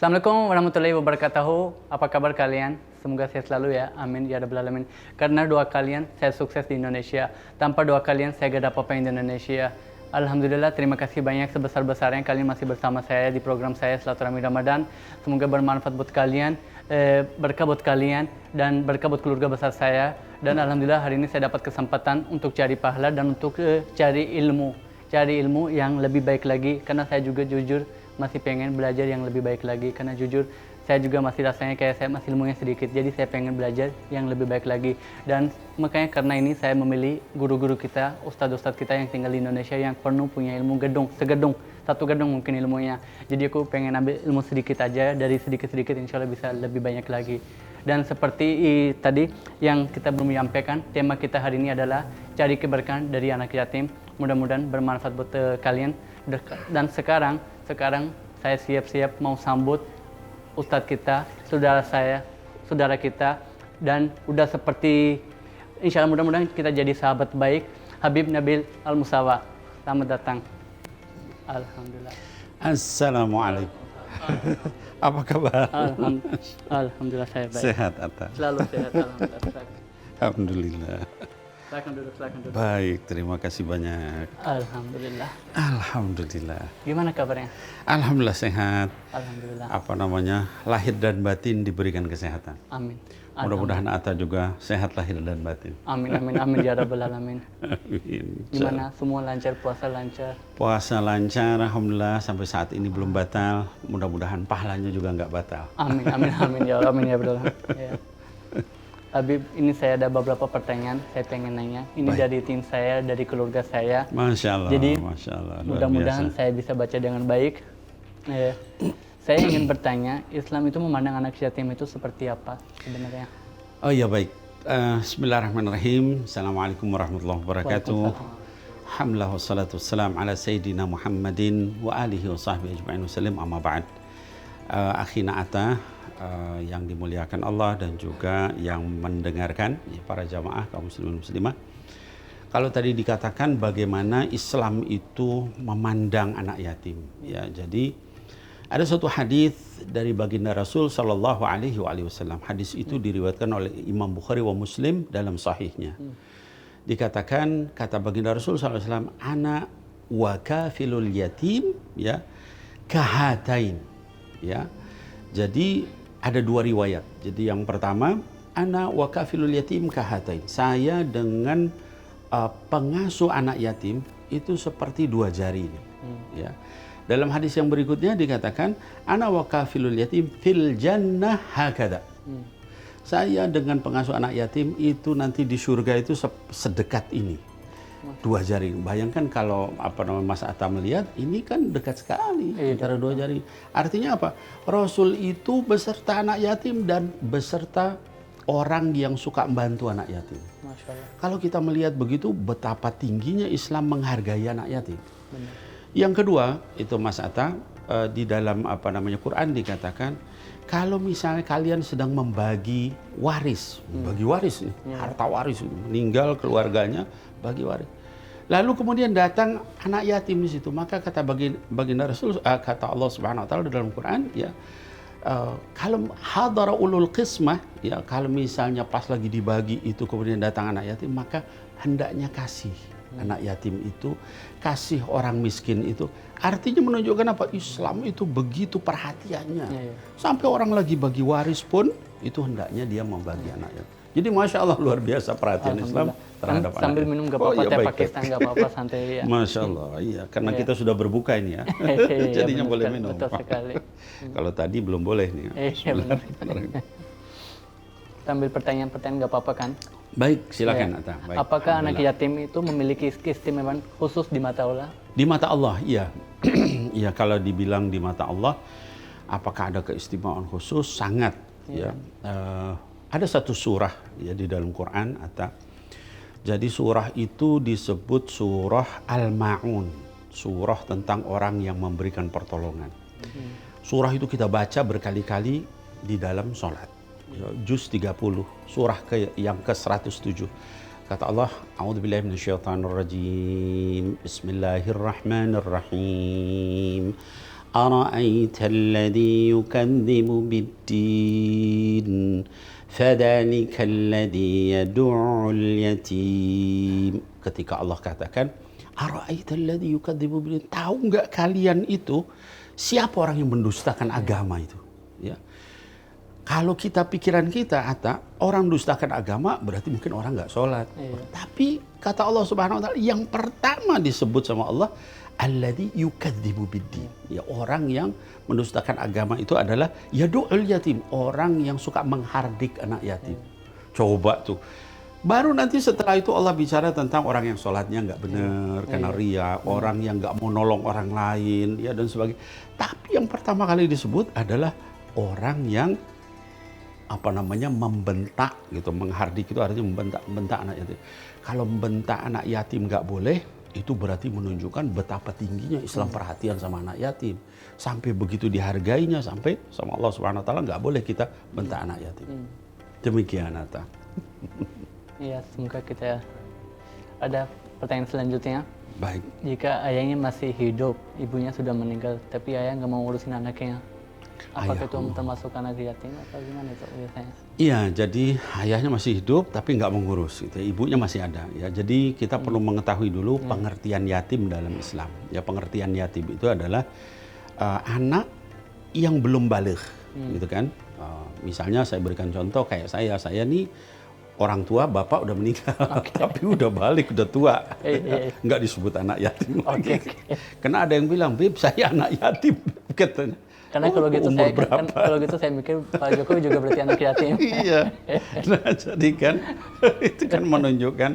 Assalamualaikum warahmatullahi wabarakatuh. Apa kabar kalian? Semoga sehat selalu ya. Amin ya rabbal alamin. Karena doa kalian saya sukses di Indonesia. Tanpa doa kalian saya gak ada apa-apa di Indonesia. Alhamdulillah, terima kasih banyak sebesar-besarnya kalian masih bersama saya di program saya Silaturahmi Ramadan. Semoga bermanfaat buat kalian, berkah buat kalian, dan berkah buat keluarga besar saya. Dan alhamdulillah hari ini saya dapat kesempatan untuk cari pahala dan untuk cari ilmu yang lebih baik lagi. Karena saya juga jujur masih pengen belajar yang lebih baik lagi, karena jujur saya juga masih rasanya kayak saya masih ilmunya sedikit, jadi saya pengen belajar yang lebih baik lagi. Dan makanya karena ini saya memilih guru-guru kita, ustadz-ustadz kita yang tinggal di Indonesia yang penuh punya ilmu satu gedung mungkin ilmunya. Jadi aku pengen ambil ilmu sedikit aja, dari sedikit-sedikit insya Allah bisa lebih banyak lagi. Dan seperti tadi yang kita belum menyampaikan, tema kita hari ini adalah cari keberkahan dari anak yatim. Mudah-mudahan bermanfaat buat kalian. Dan sekarang saya siap-siap mau sambut ustadz kita, saudara kita, dan udah seperti insya Allah mudah-mudahan kita jadi sahabat baik, Habib Nabil Al-Musawa. Selamat datang. Alhamdulillah. Assalamualaikum. Apa kabar? Alhamdulillah saya baik. Sehat, Atta? Selalu sehat, alhamdulillah. Alhamdulillah. Silakan duduk. Baik, terima kasih banyak. Alhamdulillah. Alhamdulillah. Gimana kabarnya? Alhamdulillah sehat. Alhamdulillah. Lahir dan batin diberikan kesehatan. Amin. Mudah-mudahan Atta juga sehat lahir dan batin. Amin ya rabbal alamin. Amin. Gimana? Semua lancar, puasa lancar? Puasa lancar, alhamdulillah sampai saat ini belum batal. Mudah-mudahan pahalanya juga nggak batal. Amin ya Allah, amin ya rabbal alamin. Ya. Habib, ini saya ada beberapa pertanyaan saya pengen nanya. Ini Baik. dari tim saya, dari keluarga saya. Masya Allah. Jadi Masya Allah, mudah-mudahan saya bisa baca dengan baik. Saya ingin bertanya, Islam itu memandang anak yatim itu seperti apa sebenarnya? Oh iya baik. Bismillahirrahmanirrahim. Assalamualaikum warahmatullahi wabarakatuh. Alhamdulillah wassalatu wassalam ala Sayyidina Muhammadin wa alihi wa sahbihi ajma'in wasallim amma ba'd. Akhina Atta yang dimuliakan Allah dan juga yang mendengarkan ya, para jamaah kaum muslimin muslimah. Kalau tadi dikatakan bagaimana Islam itu memandang anak yatim, ya jadi ada suatu hadis dari baginda Rasul Shallallahu Alaihi Wasallam. Hadis itu diriwayatkan oleh Imam Bukhari wa Muslim dalam sahihnya. Dikatakan kata baginda Rasul Shallallahu Alaihi Wasallam, anak wa kafilul yatim ya kahatain ya. Jadi ada dua riwayat. Jadi yang pertama, ana wa kafilul yatim kahatain. Saya dengan pengasuh anak yatim itu seperti dua jari ini. Ya. Dalam hadis yang berikutnya dikatakan, ana wa kafilul yatim fil jannah hakada. Saya dengan pengasuh anak yatim itu nanti di surga itu sedekat ini. Dua jari. Bayangkan kalau Mas Atta melihat ini kan dekat sekali antara dua jari. Artinya apa? Rasul itu beserta anak yatim dan beserta orang yang suka membantu anak yatim. Masya Allah. Kalau kita melihat begitu betapa tingginya Islam menghargai anak yatim. Benar. Yang kedua itu Mas Atta di dalam Quran dikatakan kalau misalnya kalian sedang membagi waris, bagi waris nih, harta waris meninggal keluarganya bagi waris. Lalu kemudian datang anak yatim di situ, maka kata baginda Rasul kata Allah Subhanahu wa taala dalam Quran ya kalau hadara ulul qismah ya kalau misalnya pas lagi dibagi itu kemudian datang anak yatim maka hendaknya kasih anak yatim itu, kasih orang miskin itu. Artinya menunjukkan apa? Islam itu begitu perhatiannya. Sampai orang lagi bagi waris pun itu hendaknya dia membagi anak yatim. Jadi Masya Allah luar biasa perhatian Islam terhadap anak. Sambil minum gak apa-apa, teh Pakistan gak apa-apa, santai ya. Masya Allah, iya. Karena kita sudah berbuka ini ya. Jadinya boleh minum. Betul sekali. Kalau tadi belum boleh nih. Iya benar. Sambil pertanyaan-pertanyaan gak apa-apa kan? Baik, silakan Atta. Baik. Apakah anak yatim itu memiliki keistimewaan khusus di mata Allah? Di mata Allah, iya. Iya, kalau dibilang di mata Allah, apakah ada keistimewaan khusus? Sangat. Ya. Ada satu surah ya di dalam Quran, Atta. Jadi surah itu disebut surah Al-Ma'un. Surah tentang orang yang memberikan pertolongan. Surah itu kita baca berkali-kali di dalam sholat. Juz 30, surah yang ke-107. Kata Allah, A'udzubillahi minasyaitonirrajim. Bismillahirrahmanirrahim. أرأيت الذي يكذب بالدين فذلك الذي يدع اليتيم. Ketika Allah katakan Ara'aita alladhi yukadzibu biddin, tahu enggak kalian itu siapa orang yang mendustakan agama itu? Ya. Kalau kita pikiran kita, orang dustakan agama berarti mungkin orang nggak sholat. Tapi kata Allah Subhanahu Wa Taala, yang pertama disebut sama Allah, alladzi yukadzibu biddin. Ya, orang yang mendustakan agama itu adalah yadu'ul yatim, orang yang suka menghardik anak yatim. Coba tuh. Baru nanti setelah itu Allah bicara tentang orang yang sholatnya nggak benar karena ria, orang yang nggak mau nolong orang lain, ya dan sebagainya. Tapi yang pertama kali disebut adalah orang yang membentak gitu, menghardik itu artinya membentak anak yatim. Kalau membentak anak yatim nggak boleh, itu berarti menunjukkan betapa tingginya Islam perhatian sama anak yatim. Sampai begitu dihargainya, sampai sama Allah Subhanahu Wa Taala nggak boleh kita bentak anak yatim. Demikian Atta. Iya, semoga kita ada pertanyaan selanjutnya. Baik. Jika ayahnya masih hidup, ibunya sudah meninggal, tapi ayah nggak mau ngurusin anaknya, apakah itu termasuk anak yatim atau gimana itu biasanya? Iya, jadi ayahnya masih hidup tapi nggak mengurus, gitu. Ibunya masih ada. Ya, jadi kita perlu mengetahui dulu pengertian yatim dalam Islam. Ya, pengertian yatim itu adalah anak yang belum baligh, gitu kan? Misalnya saya berikan contoh kayak saya nih. Orang tua bapak udah meninggal, tapi udah balik, udah tua, nggak disebut anak yatim lagi. Karena ada yang bilang, Bib saya anak yatim, katanya. Karena kalau gitu saya mikir Pak Jokowi juga berarti anak yatim. Iya, nah jadi kan itu kan menunjukkan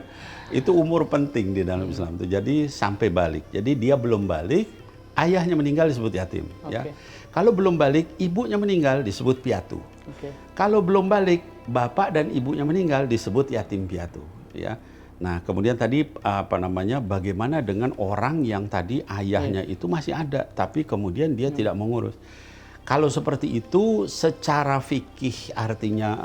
itu umur penting di dalam Islam itu. Jadi sampai balik, jadi dia belum balik, ayahnya meninggal disebut yatim. Ya. Kalau belum balik, ibunya meninggal disebut piatu. Kalau belum balik, bapak dan ibunya meninggal disebut yatim piatu. Ya. Nah, kemudian tadi bagaimana dengan orang yang tadi ayahnya itu masih ada, tapi kemudian dia tidak mengurus. Kalau seperti itu, secara fikih artinya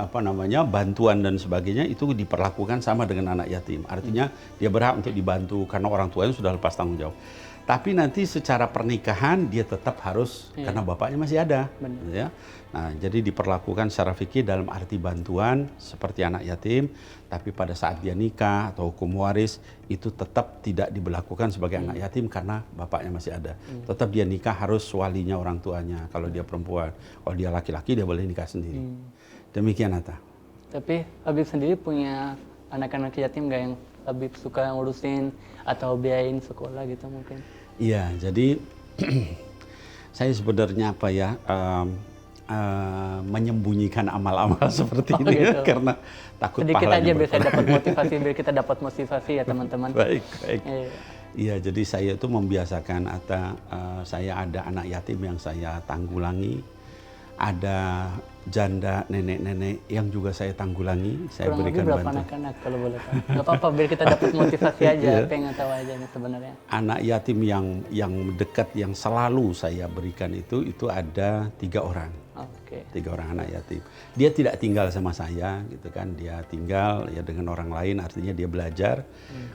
bantuan dan sebagainya itu diperlakukan sama dengan anak yatim. Artinya dia berhak untuk dibantu karena orang tuanya sudah lepas tanggung jawab. Tapi nanti secara pernikahan dia tetap harus karena bapaknya masih ada. Ya. Nah, jadi diperlakukan secara fikih dalam arti bantuan seperti anak yatim, tapi pada saat dia nikah atau hukum waris itu tetap tidak diberlakukan sebagai anak yatim karena bapaknya masih ada. Tetap dia nikah harus walinya orang tuanya kalau dia perempuan. Kalau dia laki-laki dia boleh nikah sendiri. Demikian Atta. Tapi Habib sendiri punya anak-anak yatim nggak yang Habib suka ngurusin atau biayain sekolah gitu mungkin? Iya, jadi saya sebenarnya menyembunyikan amal-amal seperti ini gitu. Karena takut sedikit pahalanya aja biar saya dapat motivasi, biar kita dapat motivasi ya teman-teman. Baik. Iya, jadi saya itu membiasakan saya ada anak yatim yang saya tanggulangi, ada janda nenek-nenek yang juga saya tanggulangi, saya kurang berikan berapa bantuan. anak-anak kalau boleh tahu? Nggak apa-apa, biar kita dapat motivasi aja, pengen tahu aja nih sebenarnya. Anak yatim yang dekat yang selalu saya berikan itu ada 3 orang. 3 orang anak yatim. Dia tidak tinggal sama saya, gitu kan? Dia tinggal ya dengan orang lain, artinya dia belajar.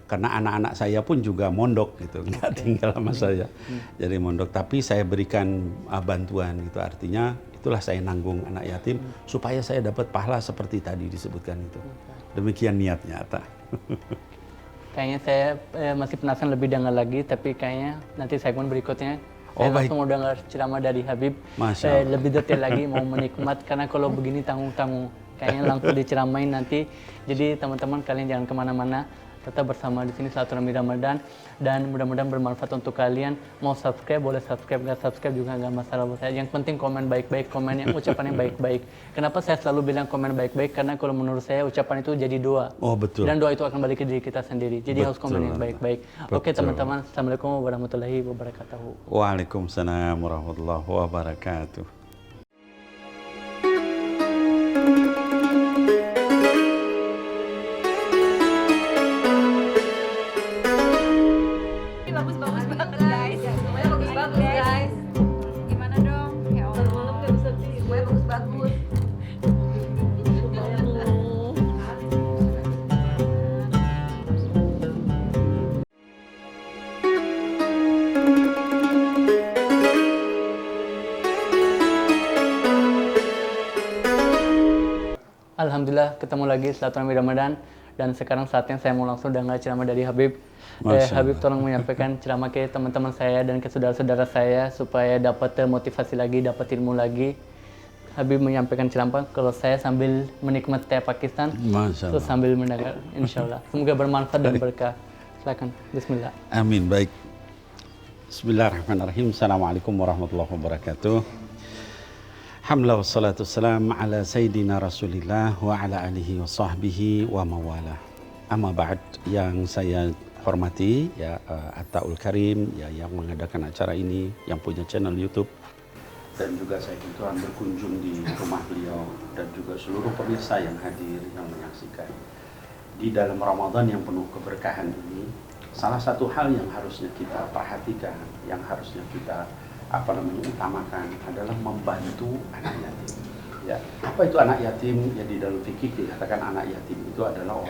Karena anak-anak saya pun juga mondok, gitu, nggak tinggal sama saya. Jadi mondok, tapi saya berikan bantuan, gitu. Artinya itulah saya nanggung anak yatim supaya saya dapat pahala seperti tadi disebutkan itu. Demikian niatnya, Atta. Kayaknya saya masih penasaran lebih dengar lagi, tapi kayaknya nanti segmen berikutnya saya langsung mau dengar ceramah dari Habib. Saya lebih detail lagi mau menikmat, karena kalau begini tanggung-tanggung kayaknya langsung diceramain nanti. Jadi teman-teman kalian jangan kemana-mana, tetap bersama di sini Silaturahmi Ramadan, dan mudah-mudahan bermanfaat untuk kalian. Mau subscribe boleh subscribe, nggak subscribe juga nggak masalah buat saya. Yang penting komen baik-baik, komen yang ucapannya baik-baik. Kenapa saya selalu bilang komen baik-baik? Karena kalau menurut saya ucapan itu jadi doa. Oh betul. Dan doa itu akan balik ke diri kita sendiri. Jadi harus komen yang baik-baik. Oke teman-teman, Assalamualaikum warahmatullahi wabarakatuh. Waalaikumsalam warahmatullahi wabarakatuh. Alhamdulillah ketemu lagi setelah Ramadan dan sekarang saatnya saya mau langsung dengar ceramah dari Habib. Masya Habib Allah. tolong menyampaikan ceramah ke teman-teman saya dan ke saudara-saudara saya supaya dapat termotivasi lagi, dapat ilmu lagi. Habib menyampaikan ceramah kalau saya sambil menikmati teh Pakistan, Masya terus Allah. sambil mendengar, insya Allah. Semoga bermanfaat dan berkah. Silakan, Bismillah. Amin. Baik. Bismillahirrahmanirrahim. Assalamualaikum warahmatullahi wabarakatuh. Alhamdulillah wassalatu wassalam ala sayyidina Rasulillah wa ala alihi wa sahbihi wa mawala. Amma ba'd, yang saya hormati ya Attaul Karim ya, yang mengadakan acara ini, yang punya channel YouTube, dan juga saya kebetulan berkunjung di rumah beliau, dan juga seluruh pemirsa yang hadir yang menyaksikan di dalam Ramadan yang penuh keberkahan ini. Salah satu hal yang harusnya kita perhatikan, yang harusnya kita utamakan adalah membantu anak yatim. Ya, apa itu anak yatim? Ya, di dalam fikih dikatakan anak yatim itu adalah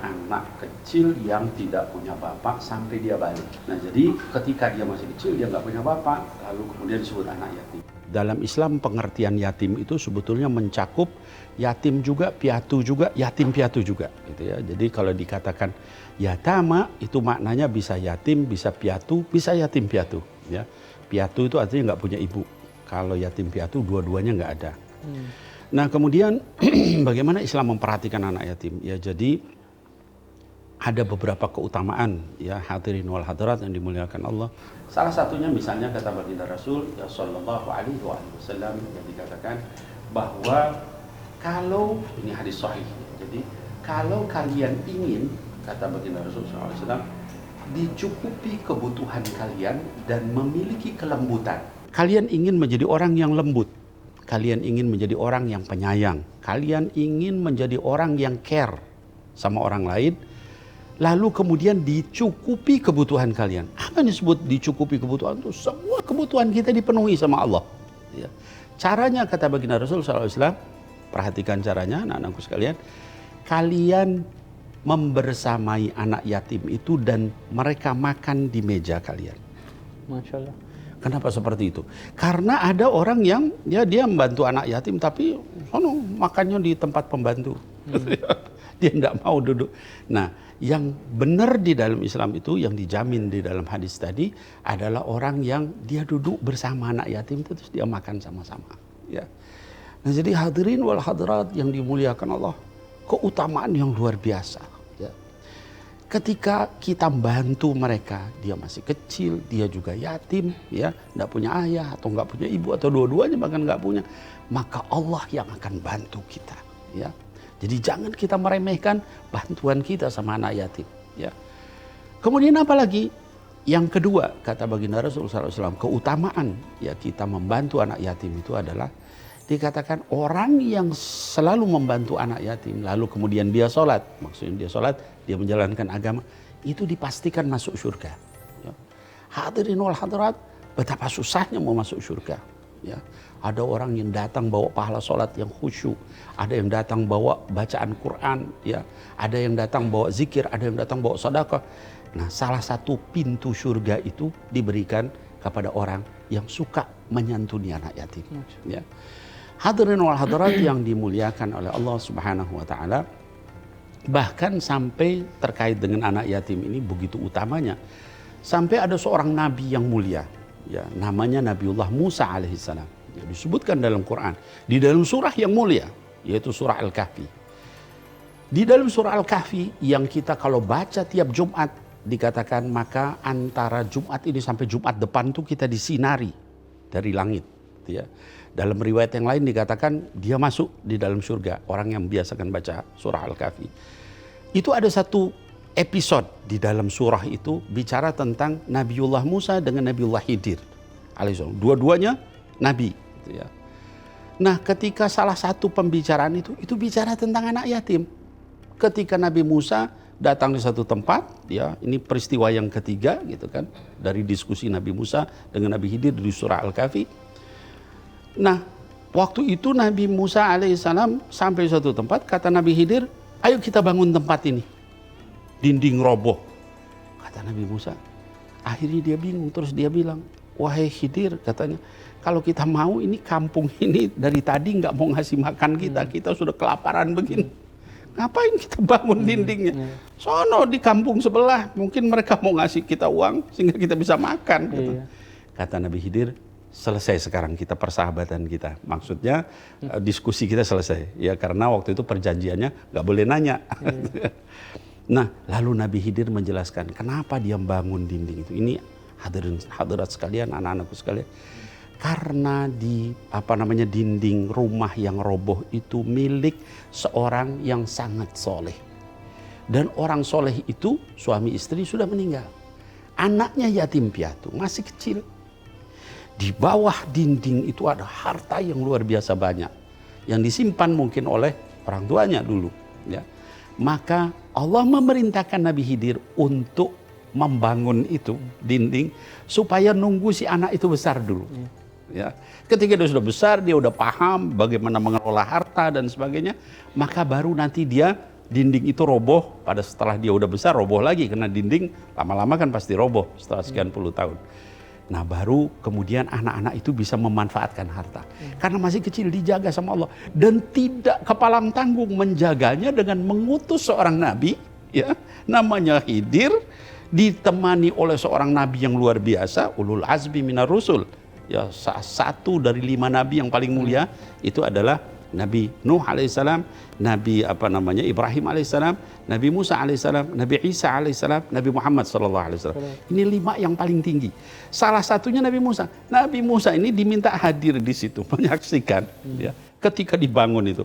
anak kecil yang tidak punya bapak sampai dia balik. Nah, jadi ketika dia masih kecil dia nggak punya bapak, lalu kemudian disebut anak yatim. Dalam Islam pengertian yatim itu sebetulnya mencakup yatim juga, piatu juga, yatim piatu juga, gitu ya. Jadi kalau dikatakan yatama itu maknanya bisa yatim, bisa piatu, bisa yatim piatu, ya. Piatu itu artinya nggak punya ibu. Kalau yatim piatu dua-duanya nggak ada. Nah kemudian bagaimana Islam memperhatikan anak yatim? Ya jadi ada beberapa keutamaan ya hadirin wal hadirat yang dimuliakan Allah. Salah satunya misalnya kata baginda Rasul ya Shallallahu Alaihi Wasallam yang dikatakan bahwa kalau ini hadis sahih. Jadi kalau kalian ingin kata baginda Rasul Shallallahu Alaihi Wasallam dicukupi kebutuhan kalian dan memiliki kelembutan. Kalian ingin menjadi orang yang lembut. Kalian ingin menjadi orang yang penyayang. Kalian ingin menjadi orang yang care sama orang lain. Lalu kemudian dicukupi kebutuhan kalian. Apa yang disebut dicukupi kebutuhan? Itu semua kebutuhan kita dipenuhi sama Allah. Ya. Caranya kata baginda Rasul SAW, perhatikan caranya anak-anakku sekalian. Kalian membersamai anak yatim itu dan mereka makan di meja kalian. Masya Allah. Kenapa seperti itu? Karena ada orang yang ya dia membantu anak yatim tapi makannya di tempat pembantu. Dia tidak mau duduk. Nah, yang benar di dalam Islam itu yang dijamin di dalam hadis tadi adalah orang yang dia duduk bersama anak yatim itu terus dia makan sama-sama. Ya. Nah, jadi hadirin wal hadirat yang dimuliakan Allah, keutamaan yang luar biasa. Ya. Ketika kita bantu mereka, dia masih kecil, dia juga yatim, ya, tidak punya ayah atau nggak punya ibu atau dua-duanya bahkan nggak punya, maka Allah yang akan bantu kita. Ya. Jadi jangan kita meremehkan bantuan kita sama anak yatim. Ya. Kemudian apa lagi? Yang kedua kata baginda Rasulullah SAW, keutamaan ya kita membantu anak yatim itu adalah dikatakan orang yang selalu membantu anak yatim, lalu kemudian dia sholat, maksudnya dia sholat, dia menjalankan agama, itu dipastikan masuk surga. Ya. Hadirin wal hadirat, betapa susahnya mau masuk surga. Ya. Ada orang yang datang bawa pahala sholat yang khusyuk, ada yang datang bawa bacaan Quran, ya. Ada yang datang bawa zikir, ada yang datang bawa sedekah. Nah, salah satu pintu surga itu diberikan kepada orang yang suka menyantuni anak yatim. Ya. Hadirin wal hadirat yang dimuliakan oleh Allah Subhanahu wa taala, bahkan sampai terkait dengan anak yatim ini begitu utamanya. Sampai ada seorang nabi yang mulia, ya, namanya Nabiullah Musa alaihissalam. Ya, disebutkan dalam Quran, di dalam surah yang mulia, yaitu surah Al-Kahfi. Di dalam surah Al-Kahfi yang kita kalau baca tiap Jumat, dikatakan maka antara Jumat ini sampai Jumat depan itu kita disinari dari langit. Ya. Dalam riwayat yang lain dikatakan dia masuk di dalam surga, orang yang biasakan baca surah Al-Kahfi. Itu ada satu episode di dalam surah itu bicara tentang Nabiullah Musa dengan Nabiullah Khidir alaihissalam. Dua-duanya nabi. Gitu ya. Nah ketika salah satu pembicaraan itu bicara tentang anak yatim. Ketika Nabi Musa datang di satu tempat, ya ini peristiwa yang ketiga gitu kan dari diskusi Nabi Musa dengan Nabi Khidir di surah Al-Kahfi. Nah, waktu itu Nabi Musa alaihissalam sampai suatu tempat, kata Nabi Khidir, ayo kita bangun tempat ini. Dinding roboh. Kata Nabi Musa, akhirnya dia bingung, terus dia bilang, wahai Khidir, katanya, kalau kita mau ini kampung ini dari tadi nggak mau ngasih makan kita sudah kelaparan begini. Ngapain kita bangun dindingnya? Sono di kampung sebelah, mungkin mereka mau ngasih kita uang sehingga kita bisa makan. Gitu. Kata Nabi Khidir, selesai sekarang kita persahabatan kita. Maksudnya diskusi kita selesai. Ya karena waktu itu perjanjiannya nggak boleh nanya. Nah, lalu Nabi Khidir menjelaskan kenapa dia bangun dinding itu. Ini hadirat sekalian, anak-anakku sekalian. Karena dinding rumah yang roboh itu milik seorang yang sangat soleh. Dan orang soleh itu suami istri sudah meninggal. Anaknya yatim piatu, masih kecil. Di bawah dinding itu ada harta yang luar biasa banyak. Yang disimpan mungkin oleh orang tuanya dulu. Ya. Maka Allah memerintahkan Nabi Khidir untuk membangun itu dinding supaya nunggu si anak itu besar dulu. Ya. Ketika dia sudah besar, dia udah paham bagaimana mengelola harta dan sebagainya, maka baru nanti dia dinding itu roboh. Pada setelah dia udah besar roboh lagi, karena dinding lama-lama kan pasti roboh setelah sekian puluh tahun. Nah baru kemudian anak-anak itu bisa memanfaatkan harta. Karena masih kecil dijaga sama Allah. Dan tidak kepalang tanggung menjaganya dengan mengutus seorang nabi. Ya, namanya Khidir. Ditemani oleh seorang nabi yang luar biasa. Ulul azmi minar rusul. Ya, satu dari 5 nabi yang paling mulia. Itu adalah Nabi Nuh alaihissalam, Nabi Ibrahim alaihissalam, Nabi Musa alaihissalam, Nabi Isa alaihissalam, Nabi Muhammad sallallahu alaihi wasallam. Ini 5 yang paling tinggi. Salah satunya Nabi Musa. Nabi Musa ini diminta hadir di situ, menyaksikan ya, ketika dibangun itu.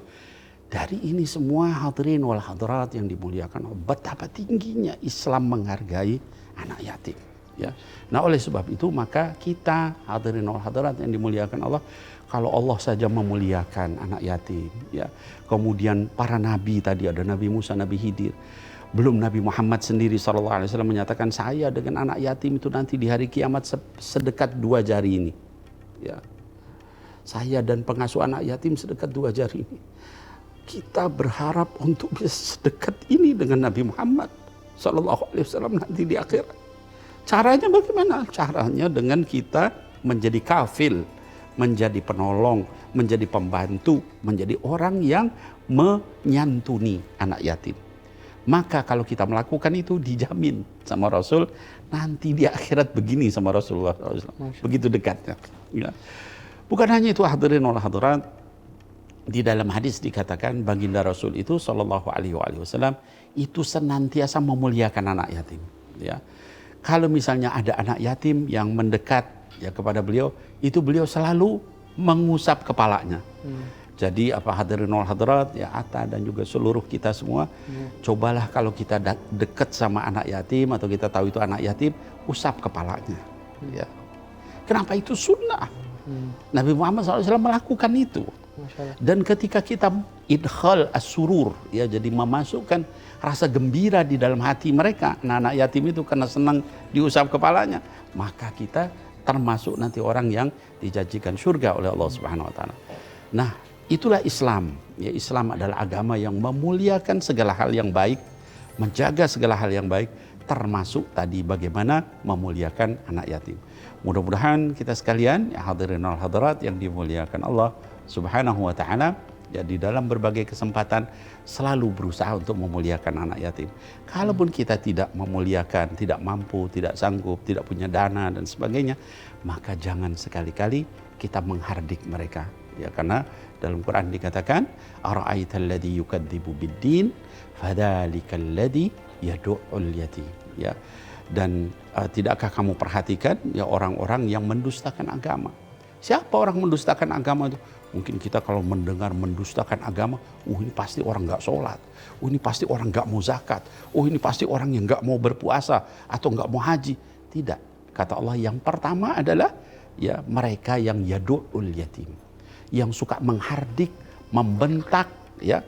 Dari ini semua hadirin wal hadirat yang dimuliakan, betapa tingginya Islam menghargai anak yatim. Ya. Nah oleh sebab itu maka kita hadirin wal hadirat yang dimuliakan Allah, kalau Allah saja memuliakan anak yatim, ya, kemudian para nabi tadi ada Nabi Musa, Nabi Khidir, belum Nabi Muhammad sendiri SAW menyatakan saya dengan anak yatim itu nanti di hari kiamat sedekat 2 jari ini, ya, saya dan pengasuh anak yatim sedekat 2 jari ini. Kita berharap untuk bisa sedekat ini dengan Nabi Muhammad SAW nanti di akhirat. Caranya bagaimana? Caranya dengan kita menjadi kafil, menjadi penolong, menjadi pembantu, menjadi orang yang menyantuni anak yatim. Maka kalau kita melakukan itu dijamin sama Rasul, nanti di akhirat begini sama Rasulullah SAW. Begitu dekatnya. Ya. Bukan hanya itu hadirin wal hadirat, di dalam hadis dikatakan baginda Rasul itu Shallallahu Alaihi Wasallam itu senantiasa memuliakan anak yatim. Ya. Kalau misalnya ada anak yatim yang mendekat ya kepada beliau, itu beliau selalu mengusap kepalanya. Jadi hadirin wal hadirat ya, Atta dan juga seluruh kita semua, cobalah kalau kita dekat sama anak yatim atau kita tahu itu anak yatim, usap kepalanya. Ya. Kenapa itu sunnah? Nabi Muhammad SAW melakukan itu. Dan ketika kita idkhal as-surur, ya, jadi memasukkan rasa gembira di dalam hati mereka, anak yatim itu karena senang diusap kepalanya, maka kita termasuk nanti orang yang dijanjikan surga oleh Allah Subhanahu wa taala. Nah, itulah Islam. Ya, Islam adalah agama yang memuliakan segala hal yang baik, menjaga segala hal yang baik, termasuk tadi bagaimana memuliakan anak yatim. Mudah-mudahan kita sekalian ya hadirin wal hadirat yang dimuliakan Allah Subhanahu wa taala, ya di dalam berbagai kesempatan selalu berusaha untuk memuliakan anak yatim. Kalaupun kita tidak memuliakan, tidak mampu, tidak sanggup, tidak punya dana dan sebagainya, maka jangan sekali-kali kita menghardik mereka. Ya, karena dalam Quran dikatakan, ara'aital ladzi yukadzibu bid-din fadzalikal ladzi yad'ul yatim. Ya. Dan tidakkah kamu perhatikan ya orang-orang yang mendustakan agama? Siapa orang mendustakan agama itu? Mungkin kita kalau mendengar mendustakan agama, ini pasti orang nggak sholat, ini pasti orang nggak mau zakat, ini pasti orang yang nggak mau berpuasa atau nggak mau haji. Tidak, kata Allah yang pertama adalah ya mereka yang yadu'ul yatim, yang suka menghardik, membentak, ya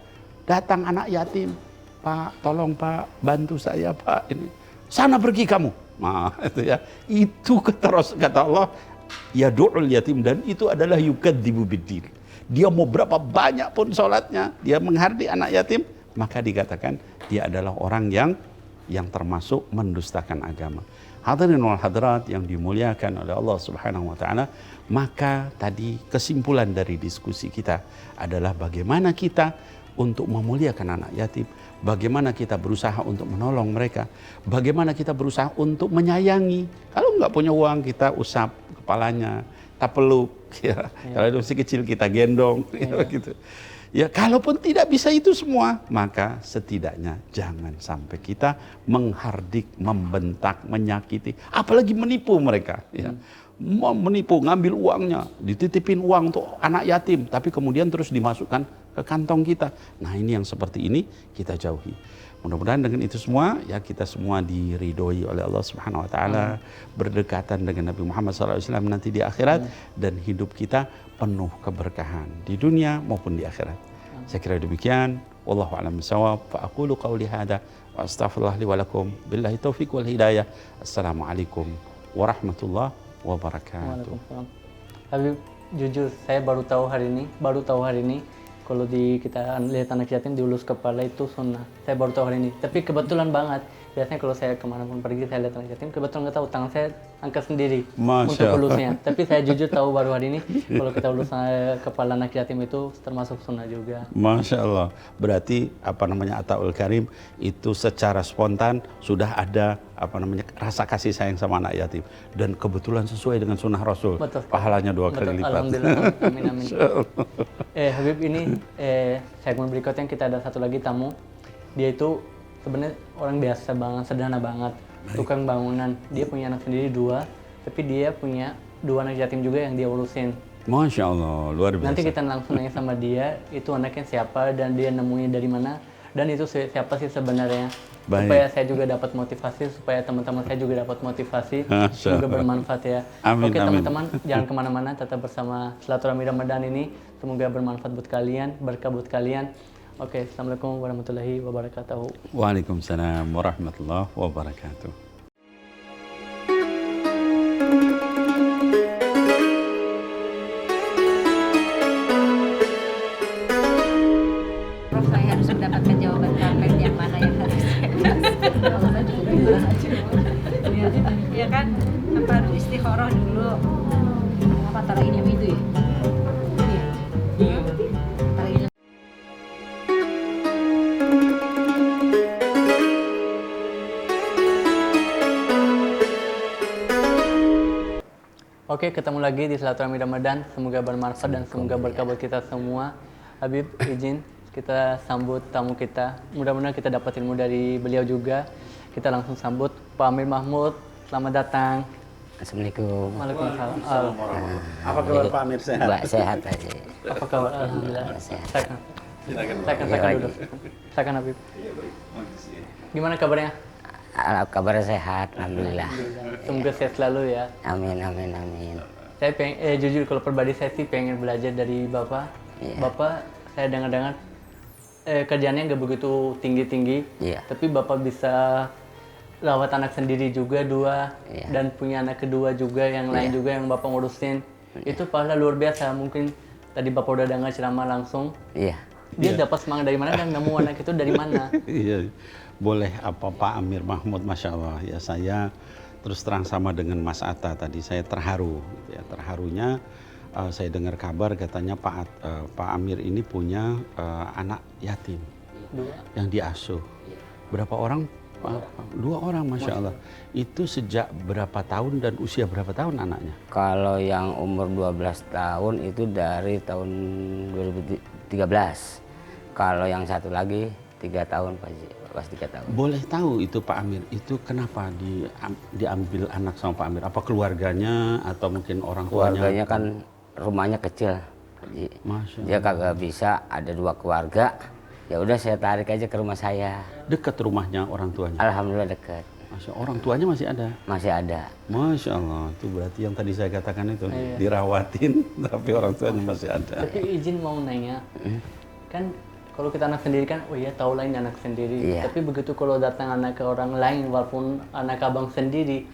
datang anak yatim, Pak, tolong Pak, bantu saya Pak, ini sana pergi kamu. Nah, itu kata Allah. Yadu'ul yatim, dan itu adalah yukadzibu biddin. Dia mau berapa banyak pun sholatnya, dia menghardik anak yatim, maka dikatakan dia adalah orang yang termasuk mendustakan agama. Hadirin wal hadirat yang dimuliakan oleh Allah Subhanahu wa taala, maka tadi kesimpulan dari diskusi kita adalah bagaimana kita untuk memuliakan anak yatim, bagaimana kita berusaha untuk menolong mereka, bagaimana kita berusaha untuk menyayangi. Kalau nggak punya uang kita usap kepalanya, kita peluk, ya. Kalau masih kecil kita gendong, ya, gitu. Ya, kalaupun tidak bisa itu semua, maka setidaknya jangan sampai kita menghardik, membentak, menyakiti, apalagi menipu mereka. Ya. Menipu, ngambil uangnya, dititipin uang untuk anak yatim, tapi kemudian terus dimasukkan ke kantong kita. Nah, ini yang seperti ini kita jauhi. Mudah-mudahan dengan itu semua ya kita semua diridhoi oleh Allah Subhanahu wa taala, berdekatan dengan Nabi Muhammad SAW nanti di akhirat, dan hidup kita penuh keberkahan di dunia maupun di akhirat. Saya kira demikian. Wallahu a'lam bishawab. Fa aqulu qawli hadza wa astaghfirullah li wa lakum. Billahi taufiq wal hidayah. Assalamualaikum warahmatullahi wabarakatuh. Waalaikumsalam. Habib, jujur saya baru tahu hari ini kalau kita lihat anak yatim diulus kepala itu sunnah. Saya baru tahu hari ini. Tapi kebetulan banget, biasanya kalau saya kemanapun pergi saya lihat anak yatim, kebetulan nggak tahu, tangan saya angkat sendiri untuk ulusnya. Tapi saya jujur tahu baru hari ini kalau kita ulus kepala anak yatim itu termasuk sunnah juga. Masya Allah. Berarti Ataul Karim itu secara spontan sudah ada rasa kasih sayang sama anak yatim, dan kebetulan sesuai dengan sunnah Rasul. Betul. Pahalanya 2 kali lipat. Alhamdulillah. Amin amin. Habib, ini segmen berikutnya kita ada satu lagi tamu. Dia itu sebenarnya orang biasa banget, sederhana banget. Baik. Tukang bangunan. Dia punya anak sendiri 2, tapi dia punya 2 anak yatim juga yang dia urusin. Masya Allah, luar biasa. Nanti kita langsung nanya sama dia, itu anaknya siapa dan dia nemunya dari mana, dan itu siapa sih sebenarnya. Baik. Supaya saya juga dapat motivasi, supaya teman-teman saya juga dapat motivasi, semoga bermanfaat ya. Amin, oke teman-teman, jangan kemana-mana, tetap bersama Silaturahmi Ramadan ini, semoga bermanfaat buat kalian, berkah buat kalian. Oke, assalamualaikum warahmatullahi wabarakatuh. Waalaikumsalam warahmatullahi wabarakatuh. Saya harus mendapatkan jawaban karpet yang mana yang harus ya kan, apa harus istikharah dulu, apa taruh ini itu ya. Oke, ketemu lagi di Silaturahmi Ramadan. Semoga bermanfaat dan semoga berkah buat kita semua. Habib, izin kita sambut tamu kita. Mudah-mudahan kita dapat ilmu dari beliau juga. Kita langsung sambut Pak Amir Mahmud. Selamat datang. Assalamualaikum. Waalaikumsalam. Apa kabar Pak Amir, sehat? Mbak sehat aja. Apa kabar? Alhamdulillah. Sehat. Silakan duduk. Silakan Habib. Gimana kabarnya? Kabarnya sehat, alhamdulillah. Semoga sehat selalu ya. Amin, amin, amin. Saya jujur kalau pribadi saya sih pengen belajar dari Bapak. Iya. Bapak saya dengar-dengar kerjaannya nggak begitu tinggi-tinggi, Iya. tapi Bapak bisa rawat anak sendiri juga 2, Iya. dan punya anak kedua juga, yang lain juga yang Bapak ngurusin. Itu pahala luar biasa. Mungkin tadi Bapak udah dengar ceramah langsung. Iya. Dia dapat semangat dari mana dan nemu anak itu dari mana? Iya, boleh apa Pak Amir Mahmud, Masya Allah. Ya, saya terus terang sama dengan Mas Atta tadi, saya terharu. Ya, terharunya saya dengar kabar katanya Pak Amir ini punya anak yatim 2. yang diasuh. Berapa orang? 2 orang, Masya Allah. Itu sejak berapa tahun dan usia berapa tahun anaknya? Kalau yang umur 12 tahun itu dari tahun 2013. Kalau yang satu lagi 3 tahun, Pak Haji. Pas 3 tahun. Boleh tahu itu Pak Amir, itu kenapa diambil anak sama Pak Amir? Apa keluarganya atau mungkin orang tuanya? Keluarganya kan rumahnya kecil, Haji. Masya Allah. Dia kagak bisa, ada 2 keluarga. Ya udah saya tarik aja ke rumah saya. Dekat rumahnya orang tuanya? Alhamdulillah dekat. Masya Allah, orang tuanya masih ada? Masih ada. Masya Allah, itu berarti yang tadi saya katakan itu, dirawatin tapi orang tuanya masih ada. Tapi izin mau nanya, kan kalau kita anak sendiri kan, oh iya tahu lah ini anak sendiri. Iya. Tapi begitu kalau datang anak ke orang lain, walaupun anak abang sendiri,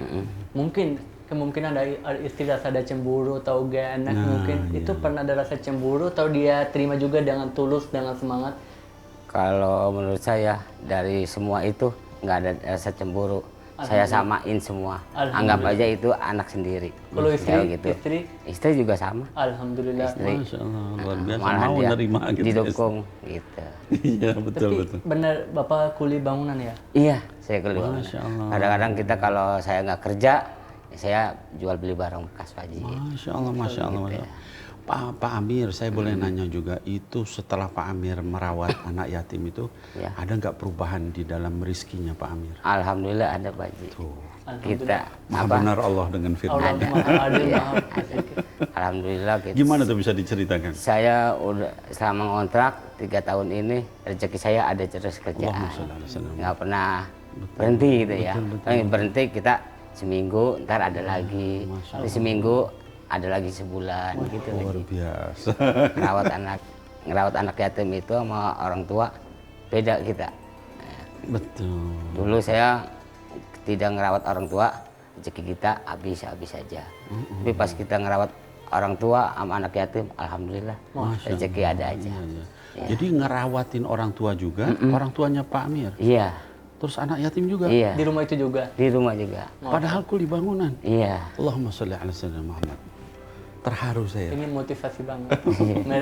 mungkin kemungkinan ada istri rasa ada cemburu atau gak enak, mungkin itu pernah ada rasa cemburu atau dia terima juga dengan tulus, dengan semangat? Kalau menurut saya dari semua itu nggak ada rasa cemburu. saya samain semua. Anggap aja itu anak sendiri. Kalau Jauh istri? Istri juga sama. Alhamdulillah. Masya Allah, luar biasa. Malah Mau dia nerima gitu. didukung gitu. Iya, betul, Tapi betul. benar Bapak kuli bangunan ya? Iya, saya keluar. Masya Allah. Kadang-kadang kita kalau saya nggak kerja, ya saya jual beli barang bekas Pak Haji. Masya Allah, Masya Allah. Masya Allah. Pak Amir, saya boleh nanya juga, itu setelah Pak Amir merawat anak yatim itu, Ya. ada nggak perubahan di dalam rizkinya Pak Amir? Alhamdulillah ada Pak Haji. Tuh, Kita maha benar Allah dengan Allah firman. maha adil, Iya, maha Alhamdulillah gitu. Gimana tuh bisa diceritakan? Saya udah selama ngontrak 3 tahun ini rezeki saya ada terus kerjaan. Allahumma sholli ala sayyidina. Nggak pernah berhenti gitu ya. Kalau berhenti kita seminggu, ntar ada lagi. Di seminggu ada lagi sebulan gitu. Luar biasa. Ngerawat anak yatim itu sama orang tua beda kita. Betul. Dulu saya tidak ngerawat orang tua, rezeki kita habis aja. Tapi pas kita ngerawat orang tua sama anak yatim, alhamdulillah rezeki ada aja. Iya, iya. Jadi ngerawatin orang tua juga, orang tuanya Pak Amir. Iya, Terus anak yatim juga. iya. Di rumah itu juga. Di rumah juga. Padahal kuli bangunan. Iya. Allahumma sholli ala sayyidina Muhammad. Terharu saya. Ini motivasi banget.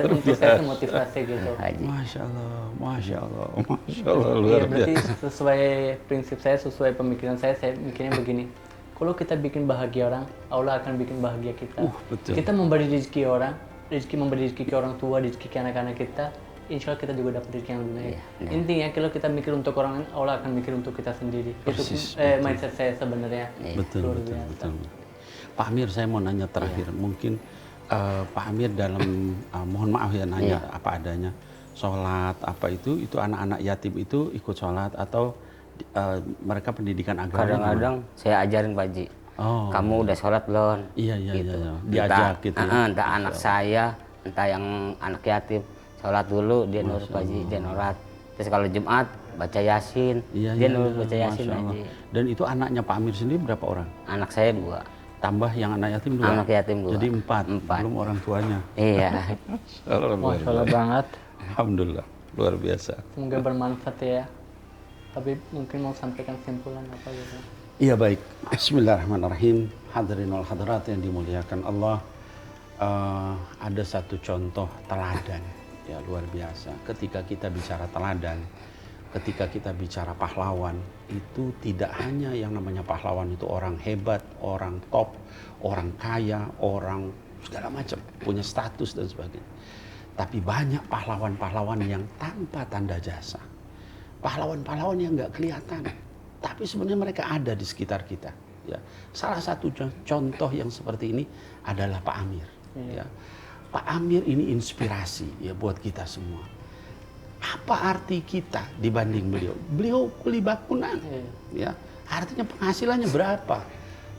Untuk saya itu motivasi gitu. Haji. Masya Allah, Masya Allah, Masya Allah, luar Iya, berarti biasa. sesuai prinsip saya, sesuai pemikiran saya mikirnya begini. Kalau kita bikin bahagia orang, Allah akan bikin bahagia kita. Betul. Kita memberi rezeki orang, memberi rezeki ke orang tua, rezeki ke anak-anak kita, insya Allah kita juga dapat rezeki yang lebih baik. Intinya kalau kita mikir untuk orang lain, Allah akan mikir untuk kita sendiri. Persis, Itu mindset saya sebenarnya. Betul, Luar betul, biasa. betul. Pak Amir, saya mau nanya terakhir. Mungkin Pak Amir dalam, mohon maaf ya nanya apa adanya, sholat apa itu anak-anak yatim itu ikut sholat atau mereka pendidikan agama? Kadang-kadang saya ajarin Pak Haji. Oh, Kamu udah sholat belum? iya, iya, Gitu. iya, diajak gitu ya. Entah anak saya, entah yang anak yatim, sholat dulu dia nurut Pak Haji, dia nurut. Terus kalau Jumat baca Yasin, Iya, dia iya, nurut iya, baca Yasin Masya Pak Allah. Haji. Dan itu anaknya Pak Amir sendiri berapa orang? Anak saya 2. Tambah yang anak yatim 2? Anak yatim 2. Jadi 4, 4. belum orang tuanya. Iya. Masya Allah banget. Alhamdulillah, luar biasa. Semoga bermanfaat ya. Tapi mungkin mau sampaikan kesimpulan apa gitu. Iya baik, bismillahirrahmanirrahim. Hadirin wal hadirat yang dimuliakan Allah. Ada satu contoh teladan, ya luar biasa. Ketika kita bicara teladan, ketika kita bicara pahlawan, itu tidak hanya yang namanya pahlawan itu orang hebat, orang top, orang kaya, orang segala macam, punya status dan sebagainya. Tapi banyak pahlawan-pahlawan yang tanpa tanda jasa. Pahlawan-pahlawan yang nggak kelihatan, tapi sebenarnya mereka ada di sekitar kita. Ya, salah satu contoh yang seperti ini adalah Pak Amir. Ya, Pak Amir ini inspirasi ya buat kita semua. Apa arti kita dibanding beliau? Beliau kuli bangunan, ya, artinya penghasilannya berapa?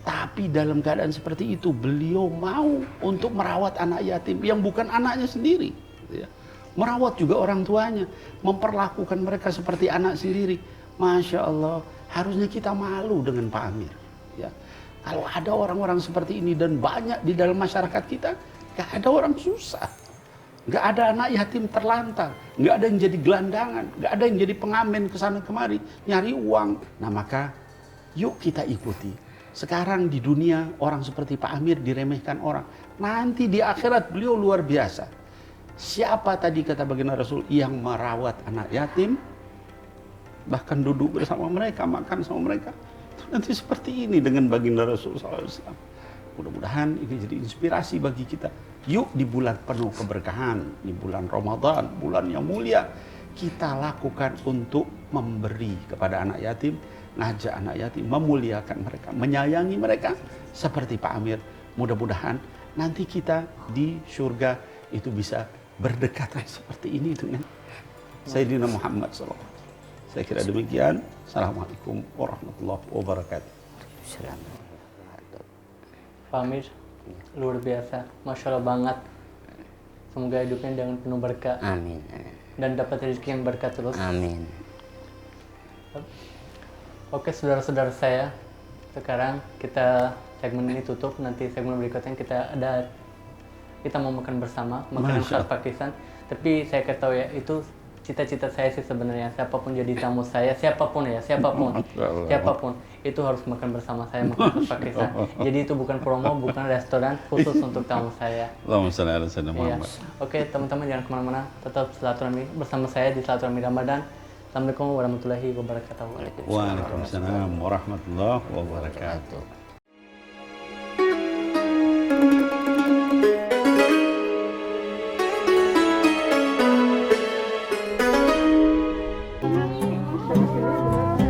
Tapi dalam keadaan seperti itu, beliau mau untuk merawat anak yatim yang bukan anaknya sendiri. Ya. Merawat juga orang tuanya, memperlakukan mereka seperti anak sendiri. Masya Allah, harusnya kita malu dengan Pak Amir. Ya. Kalau ada orang-orang seperti ini dan banyak di dalam masyarakat kita, gak ada orang susah. Gak ada anak yatim terlantar, gak ada yang jadi gelandangan, gak ada yang jadi pengamen kesana kemari, nyari uang. Nah maka yuk kita ikuti. Sekarang di dunia orang seperti Pak Amir diremehkan orang. Nanti di akhirat beliau luar biasa. Siapa tadi kata baginda Rasul yang merawat anak yatim, bahkan duduk bersama mereka, makan sama mereka. Nanti seperti ini dengan baginda Rasul SAW. Mudah-mudahan ini jadi inspirasi bagi kita. Yuk di bulan penuh keberkahan, di bulan Ramadan, bulan yang mulia, kita lakukan untuk memberi kepada anak yatim, ngajak anak yatim, memuliakan mereka, menyayangi mereka seperti Pak Amir. Mudah-mudahan nanti kita di surga itu bisa berdekatan seperti ini dengan Sayyidina Muhammad SAW. Saya kira demikian. Assalamualaikum warahmatullahi wabarakatuh. Pak Amir, luar biasa, Masya Allah banget. Semoga hidupnya dengan penuh berkah Amin. dan dapat rezeki yang berkah terus. Amin. Oke saudara-saudara saya, sekarang kita segmen ini tutup. Nanti segmen berikutnya kita mau makan bersama, makanan Masya khas Pakistan. Tapi saya kasih tahu ya, itu cita-cita saya sih sebenarnya siapapun jadi tamu saya, siapapun itu harus makan bersama saya, makan pakistan. Jadi itu bukan promo, bukan restoran khusus untuk tamu saya. Allahumma shalli ala sayyidina Iya. Muhammad. Oke, teman-teman jangan kemana-mana, tetap silaturahmi bersama saya di silaturahmi Ramadan. Assalamualaikum warahmatullahi wabarakatuh. Waalaikumsalam warahmatullahi wabarakatuh.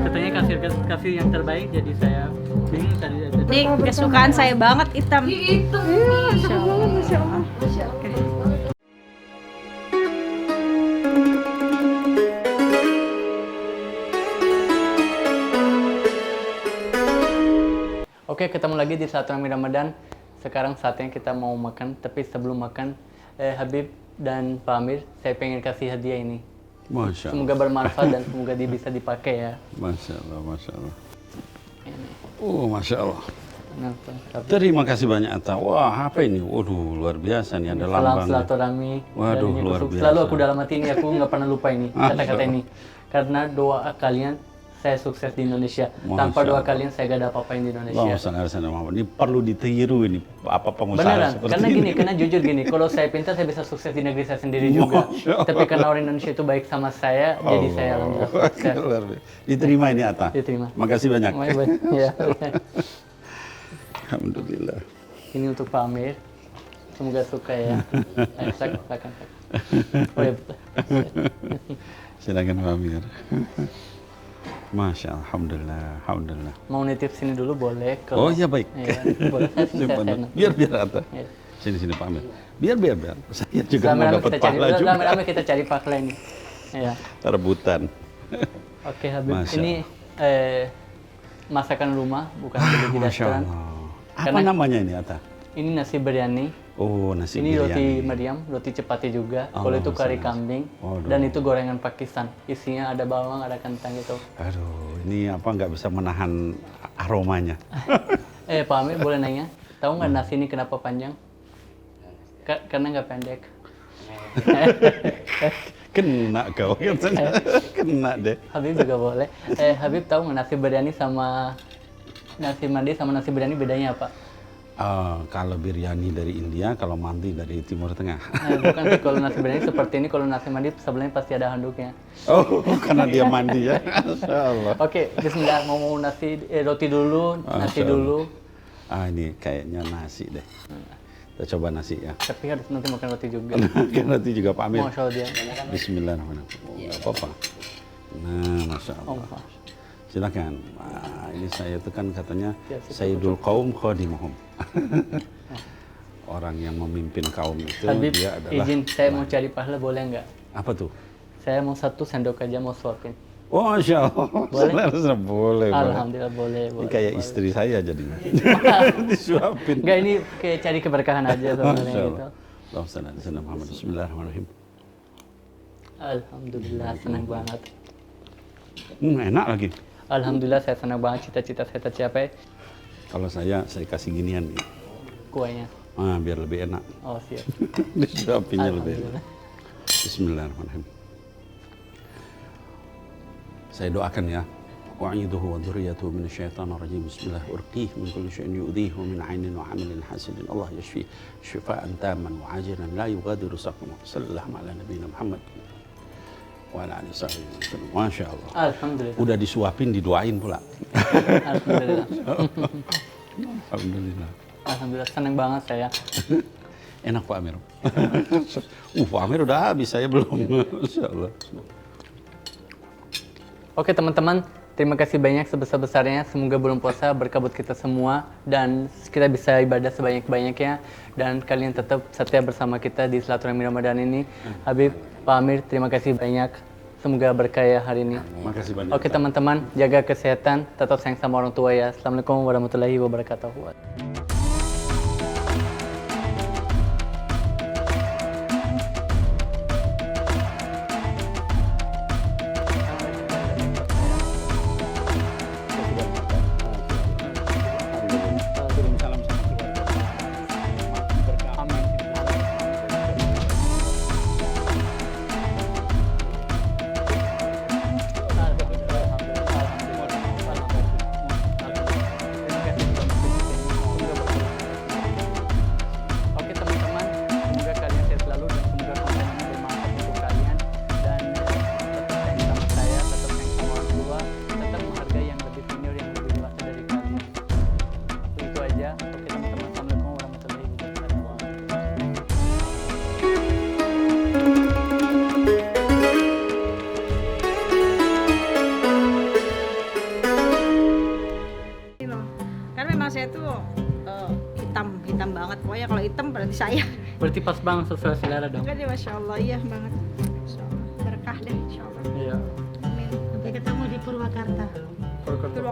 Katanya kasih yang terbaik, jadi saya bingung tadi. Ini kesukaan saya banget hitam. Masya Allah, Masya Allah. Oke, ketemu lagi di silaturahmi Ramadan. Sekarang saatnya kita mau makan, tapi sebelum makan, Habib dan Pak Amir, saya pengen kasih hadiah ini. Masya Allah. Semoga bermanfaat dan semoga dia bisa dipakai ya. Masya Allah, Masya Allah. Ini. Masya Allah. Nah, Terima kasih banyak Atta. Wah, apa ini? Waduh, luar biasa nih, ada salam lambang. silaturahmi. Waduh, Dan ini luar biasa. selalu aku dalam hati ini, aku nggak pernah lupa ini kata-kata ini. Karena doa kalian, saya sukses di Indonesia. Tanpa Masya doa Allah. kalian, saya gak ada apa-apa di Indonesia. Allahumma shalli ala sayyidina Muhammad. Ini perlu ditiru ini apa pengusaha Beneran, seperti karena ini. gini, karena jujur gini, kalau saya pintar saya bisa sukses di negeri saya sendiri juga. Masya Allah. Tapi karena orang Indonesia itu baik sama saya, jadi saya alhamdulillah sukses. Luar biasa. Diterima ini Atta. Diterima. Makasih banyak. Ya. Alhamdulillah. Ini untuk Pak Amir, semoga suka ya. Silakan. Oh ya, Silakan Pak Amir. Masya Allah, alhamdulillah, alhamdulillah. mau nitip sini dulu boleh? Oh iya baik. Iya, boleh. Saya- Biar Atta. Ya. Sini Pak Amir. Biar. Saya juga mau Rame-rame dapat kita cari, pahala juga. rame-rame kita cari pahala ini. Ya. Rebutan. Oke Habib, Masya ini masakan rumah, bukan beli di Masya restoran. Allah. Apa Karena- namanya ini Atta? Ini nasi biryani. Oh, nasi Ini biryani. roti meriam, roti cepati juga. Oh, Kalau itu kari sangat. kambing. Waduh. Dan itu gorengan Pakistan. Isinya ada bawang, ada kentang gitu. Aduh, ini apa nggak bisa menahan aromanya. Pak Amir boleh nanya, tahu nggak nasi ini kenapa panjang? Karena nggak pendek. Kena kau. Kena deh. Habib juga boleh. Habib tahu nggak nasi biryani sama nasi mandi sama nasi biryani bedanya apa? Kalau biryani dari India, kalau mandi dari Timur Tengah. Bukan sih, kalau nasi biryani seperti ini, kalau nasi mandi sebelahnya pasti ada handuknya. Oh, karena dia mandi ya. Masya Allah. Oke, bismillah, mau roti dulu, nasi Masya Allah. dulu. Ini kayaknya nasi deh. Kita coba nasi ya. Tapi harus nanti makan roti juga. Kan nanti juga Pak Amir. Masya Allah dia. Bismillahirrahmanirrahim. Nggak apa-apa. Nah, Masya Oh, Allah. Masya. Silakan. Ini saya itu kan katanya Ya, situ. Sayyidul Qaum Khadimuhum. Orang yang memimpin kaum itu Habib, dia adalah izin saya mau cari pahala boleh nggak? apa tuh? Saya mau 1 sendok aja mau suapin. Oh, Masya Allah. Boleh? Boleh. Alhamdulillah boleh. Ini boleh, kayak boleh. istri saya jadinya. Disuapin. Enggak, ini kayak cari keberkahan aja sebenarnya Masya gitu. Allah. Allahumma shalli ala sayyidina Muhammad. Bismillahirrahmanirrahim. Alhamdulillah senang banget. Enak lagi. Alhamdulillah saya senang banget, cita-cita saya tercapai. Kalau saya kasih ginian nih. Kuahnya. Biar lebih enak. Oh siap. Disuapinnya lebih enak. Alhamdulillah. Bismillahirrahmanirrahim. Saya doakan ya. وأعيذه وذريته من الشيطان الرجيم بسم الله أرقيه من كل شيء يؤذيه ومن عين وعمل حاسد الله يشفيه شفاء تاما وعاجلا لا يغادر سقما صلى الله على نبينا محمد وعلى آله وصحبه وسلم. Masya Allah. Alhamdulillah. Udah disuapin didoain pula. Alhamdulillah. Alhamdulillah. Alhamdulillah senang banget saya. Enak Pak Amir. Pak Amir udah habis, saya belum. Masya Allah. Oke teman-teman, terima kasih banyak sebesar-besarnya. Semoga bulan puasa berkabut kita semua dan kita bisa ibadah sebanyak-banyaknya dan kalian tetap setia bersama kita di silaturahmi Ramadan ini. Habib, Pak Amir, terima kasih banyak. Semoga berkah ya hari ini. Makasih banyak. Oke teman-teman, jaga kesehatan, tetap sayang sama orang tua ya. Assalamualaikum warahmatullahi wabarakatuh. Ini loh. Karena memang saya tuh hitam banget. Pokoknya kalau hitam berarti saya. Berarti pas banget sesuai selera dong. Enggak deh, Masya Allah, iya banget. Masya Allah. Berkah deh, Insya Allah. Iya. Amin. Sampai ketemu di Purwakarta. Purwakarta.